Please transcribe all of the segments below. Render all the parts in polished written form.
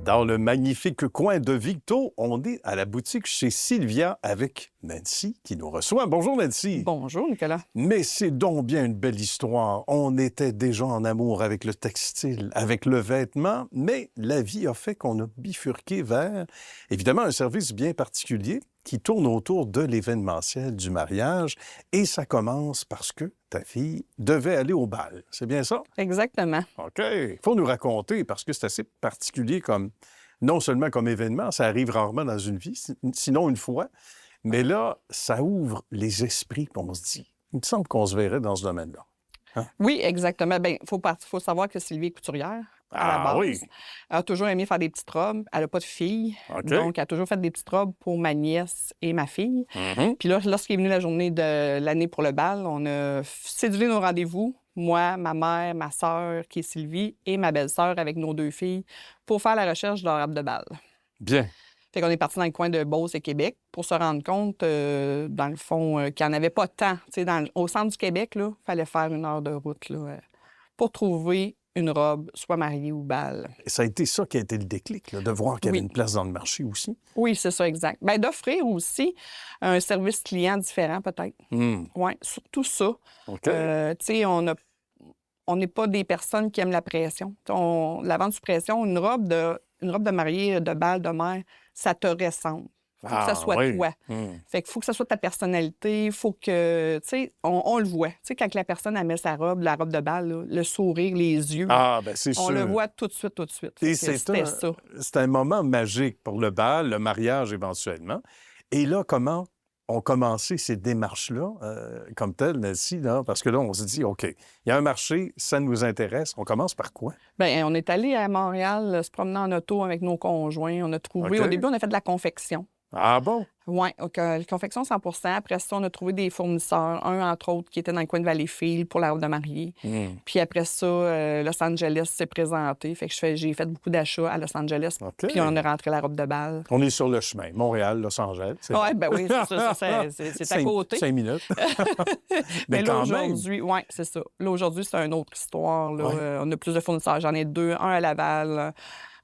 Dans le magnifique coin de Victo, on est à la boutique chez Sylvia avec Nancy qui nous reçoit. Bonjour Nancy. Bonjour Nicolas. Mais c'est donc bien une belle histoire. On était déjà en amour avec le textile, avec le vêtement, mais la vie a fait qu'on a bifurqué vers, évidemment, un service bien particulier qui tourne autour de l'événementiel du mariage. Et ça commence parce que ta fille devait aller au bal. C'est bien ça? Exactement. OK. Il faut nous raconter parce que c'est assez particulier comme, non seulement comme événement, ça arrive rarement dans une vie, sinon une fois, mais là, ça ouvre les esprits, puis on se dit, il me semble qu'on se verrait dans ce domaine-là. Hein? Oui, exactement. Bien, faut savoir que Sylvie est couturière à la base. Oui. Elle a toujours aimé faire des petites robes. Elle n'a pas de fille. OK. Donc, elle a toujours fait des petites robes pour ma nièce et ma fille. Mhm. Puis là, lorsqu'il est venu la journée de l'année pour le bal, on a cédulé nos rendez-vous. Moi, ma mère, ma sœur, qui est Sylvie, et ma belle-sœur avec nos deux filles, pour faire la recherche de leur robe de bal. Bien. Fait qu'on est parti dans le coin de Beauce et Québec pour se rendre compte, dans le fond, qu'il n'y en avait pas tant. Tu sais, au centre du Québec, il fallait faire 1 heure de route là, pour trouver une robe, soit mariée ou bal. Et ça a été ça qui a été le déclic, là, de voir qu'il y avait Oui. une place dans le marché aussi. Oui, c'est ça, exact. Bien, d'offrir aussi un service client différent, peut-être. Oui, surtout ça. OK. Tu sais, on n'est pas des personnes qui aiment la pression. La vente sous pression, une robe de mariée, de bal, de mère, ça te ressemble. Il faut que ça soit oui. toi. Fait qu'il faut que ça soit ta personnalité. Il faut que, tu sais, on le voit. Tu sais, quand la personne elle met sa robe, la robe de bal, là, le sourire, les yeux, Ah, bien, c'est sûr. on le voit tout de suite, tout de suite. Et Fait que c'était ça. c'est un moment magique pour le bal, le mariage éventuellement. Et là, comment ont commencé ces démarches-là, comme telles, Nancy, là? Parce que là, on se dit, OK, il y a un marché, ça nous intéresse. On commence par quoi? Bien, on est allé à Montréal se promener en auto avec nos conjoints. On a trouvé, OK. au début, on a fait de la confection. Ah bon? Oui, confection 100 Après ça, on a trouvé des fournisseurs, un entre autres qui était dans le coin de Valleyfield pour la robe de mariée. Puis après ça, Los Angeles s'est présenté. Fait que j'ai fait beaucoup d'achats à Los Angeles. OK. Puis on a rentré la robe de bal. On est sur le chemin. Montréal, Los Angeles. Oui, ben oui, c'est ça. C'est à côté. 5 minutes. Mais là, quand même. aujourd'hui, oui, c'est ça. Là, aujourd'hui, c'est une autre histoire. Là. Ouais. On a plus de fournisseurs. J'en ai 2, un à Laval,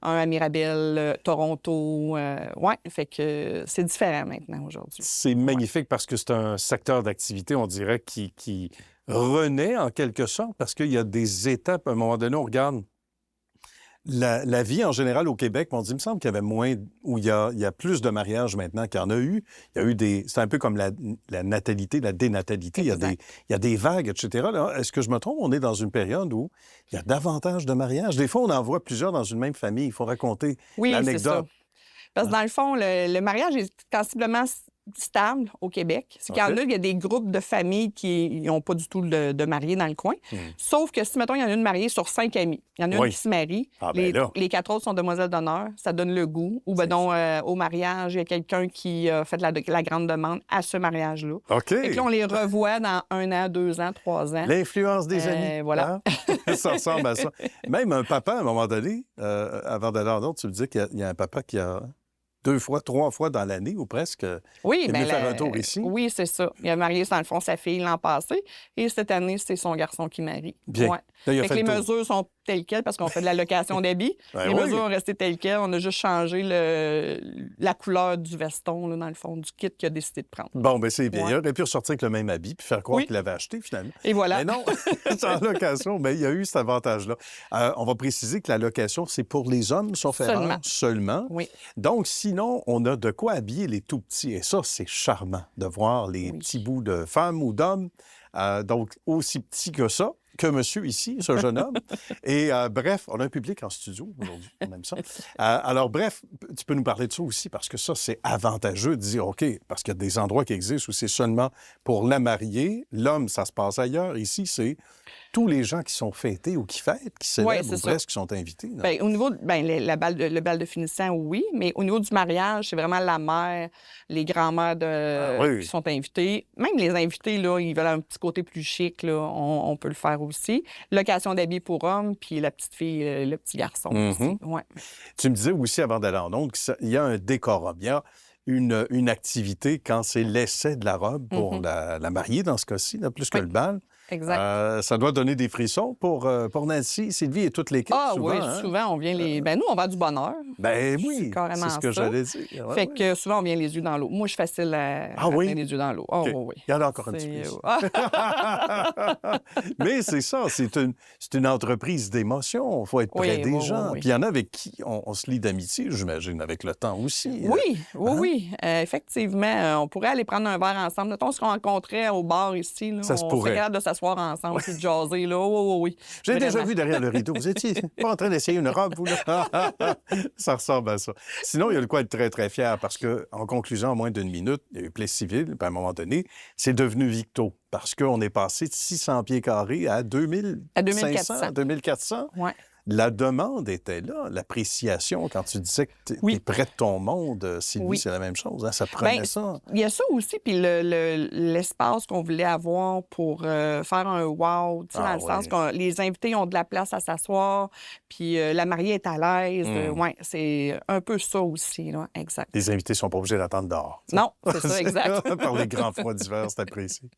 un à Mirabel, Toronto. Oui, fait que c'est différent maintenant aujourd'hui. C'est magnifique parce que c'est un secteur d'activité, on dirait, qui renaît en quelque sorte parce qu'il y a des étapes. À un moment donné, on regarde la vie en général au Québec. On dit, il me semble qu'il y avait moins, où il y a plus de mariages maintenant qu'il y en a eu. Il y a eu c'est un peu comme la natalité, la dénatalité. Il y a des vagues, etc. Là, est-ce que je me trompe? On est dans une période où il y a davantage de mariages. Des fois, on en voit plusieurs dans une même famille. Il faut raconter Oui, c'est ça. l'anecdote. Parce que dans le fond, le mariage est sensiblement stable au Québec. C'est qu'il y en a, il y a des groupes de familles qui n'ont pas du tout de mariés dans le coin. Sauf que si, mettons, il y en a une mariée sur 5 amis, il y en a une qui se marie, Ah, ben là. les 4 autres sont demoiselles d'honneur, ça donne le goût. Ou ben donc, au mariage, il y a quelqu'un qui a fait la grande demande à ce mariage-là. OK. Fait que là, on les revoit dans 1 an, 2 ans, 3 ans. L'influence des amis. Voilà. Hein? Ça ressemble à ça. Même un papa, à un moment donné, avant d'aller en autre, tu me dis qu'il y a un papa qui a 2 fois, 3 fois dans l'année ou presque. Oui, il est bien, venu faire un tour ici. Oui, c'est ça. Il a marié, dans le fond, sa fille l'an passé. Et cette année, c'est son garçon qui marie. Bien. Ouais. Là, il a Fait fait que les le tour. mesures sont telles quelles parce qu'on fait de la location d'habits. Ben les oui. mesures ont resté telles quelles. On a juste changé la couleur du veston, là, dans le fond, du kit qu'il a décidé de prendre. Bon, bien, c'est bien. Ouais. Il aurait pu ressortir avec le même habit puis faire croire Oui. qu'il l'avait acheté, finalement. Et voilà. Mais non, c'est en location. Mais il y a eu cet avantage-là. On va préciser que la location, c'est pour les hommes, sauf erreur, seulement. Oui. Donc, sinon, on a de quoi habiller les tout-petits. Et ça, c'est charmant de voir les petits bouts de femmes ou d'hommes, donc aussi petits que ça, que monsieur ici, ce jeune homme. Et bref, on a un public en studio aujourd'hui, on aime ça. Alors bref, tu peux nous parler de ça aussi, parce que ça, c'est avantageux de dire, OK, parce qu'il y a des endroits qui existent où c'est seulement pour la mariée, l'homme, ça se passe ailleurs. Ici, c'est tous les gens qui sont fêtés ou qui fêtent, qui célèbrent ou presque, qui sont invités. Là. Bien, au niveau, le bal de finissant, oui, mais au niveau du mariage, c'est vraiment la mère, les grands-mères qui sont invités. Même les invités, là, ils veulent un petit côté plus chic, là, on peut le faire aussi. Location d'habits pour hommes, puis la petite fille, le petit garçon aussi. Ouais. Tu me disais aussi, avant d'aller en ondes, qu'il y a un décorum. Il y a une activité quand c'est l'essai de la robe pour la mariée, dans ce cas-ci, là, plus que le bal. exact. Ça doit donner des frissons pour Nancy, Sylvie et toute l'équipe. Ah souvent, oui, hein? souvent, on vient les... Ben nous, on vend du bonheur. Ben oui, C'est carrément c'est ce que ça. j'allais dire. Ouais, Fait ouais. que souvent, on vient les yeux dans l'eau. Moi, je suis facile à oui? tenir les yeux dans l'eau. Oh, OK. oui, oui. Il y en a encore un petit peu ici. Mais c'est ça, c'est une entreprise d'émotion. Il faut être près Oui, des oui, gens. oui. Puis il y en a avec qui on se lie d'amitié, j'imagine, avec le temps aussi. Oui, oui, hein? oui. Effectivement, on pourrait aller prendre un verre ensemble. Mettons, ce qu'on rencontrait au bar ici, là, Ça se on pourrait. serait capable de s'asseoir ensemble et de jaser. Là. Oui, oui, oui. J'ai déjà Vraiment. vu derrière le rideau. Vous étiez pas en train d'essayer une robe, vous, là? Ça ressemble à ça. Sinon, il y a de quoi être très, très fier parce qu'en conclusion, en moins d'une minute, il y a eu Place Civile, puis à un moment donné, c'est devenu Victo parce qu'on est passé de 600 pieds carrés à 2500, 2400. Oui. La demande était là, l'appréciation. Quand tu disais que tu es près de ton monde, Sylvie, Oui. c'est la même chose. Hein? Ça prenait ça. Il y a ça aussi, puis l'espace qu'on voulait avoir pour faire un wow, tu sais, dans le sens que les invités ont de la place à s'asseoir, puis la mariée est à l'aise. Oui, c'est un peu ça aussi, là, exact. Les invités ne sont pas obligés d'attendre dehors. Non, c'est ça, exact. Par les grands froids d'hiver, c'est apprécié.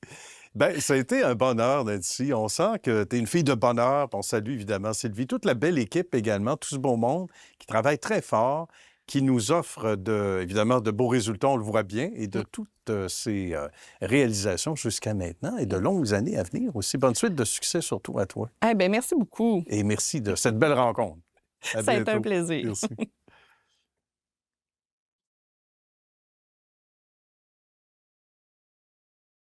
Bien, ça a été un bonheur, Nancy. On sent que tu es une fille de bonheur. On salue évidemment Sylvie, toute la belle équipe également, tout ce beau monde qui travaille très fort, qui nous offre évidemment de beaux résultats, on le voit bien, et de toutes ces réalisations jusqu'à maintenant et de longues années à venir aussi. Bonne suite de succès surtout à toi. Eh bien, merci beaucoup. Et merci de cette belle rencontre. Ça a été un plaisir. Merci.